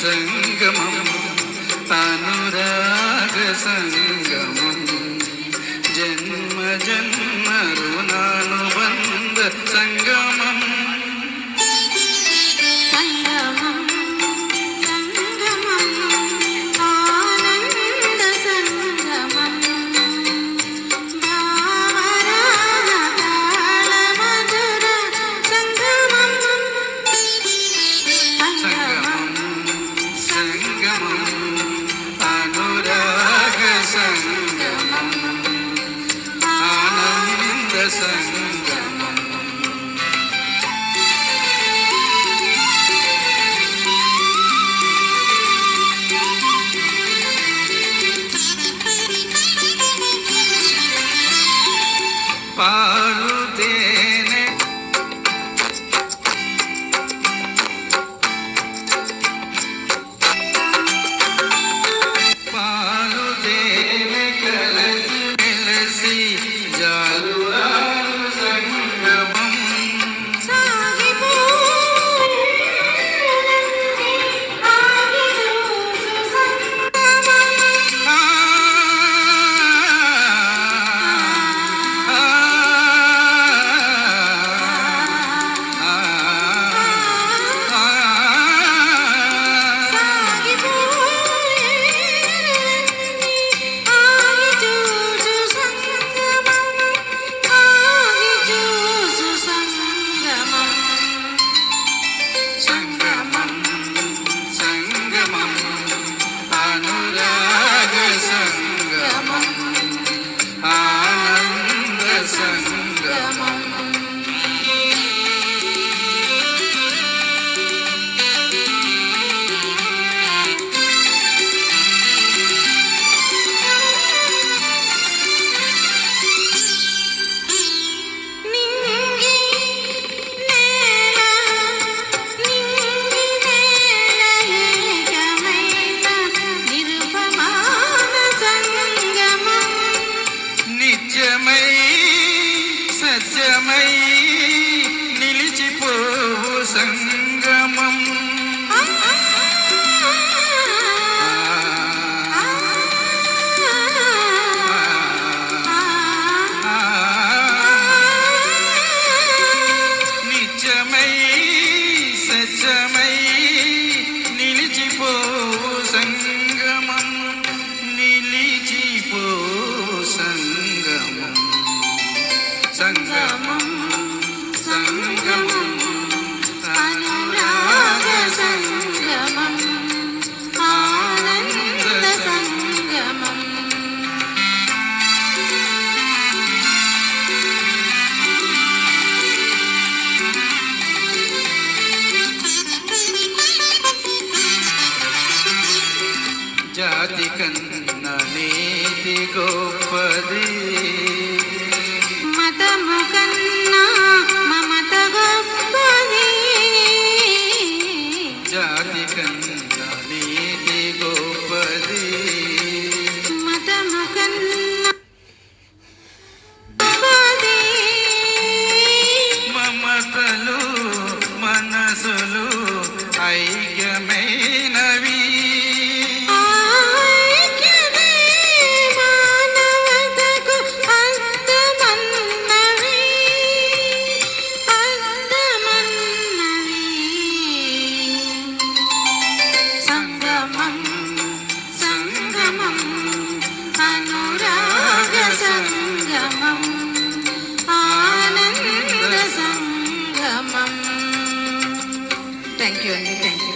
సంగమం అనురాగ సంగమం జన్మ జన్మ రుణానుబంధ సంగమం పాలు తేనె పాలు తేనె కలసి మెలసి జాలువారు సంగమం సత్యమై నిలిచిపోవు సంగమం నిత్యమై సత్యమై నిలిచిపోవు సంగమం నిలిచిపోవు సంగమం సంగమం సంగమం అనురాగ సంగమం ఆనంద సంగమం జాతి కన్నా నీతి గొప్పది మతము కన్నా మమత గొప్పది జాతి కన్నా నీతి గొప్పది మతము కన్నా గొప్పది మమతలు మనసులు ఐక్యమైనవి థ్యాంక్ యూ అండి, థ్యాంక్ యూ.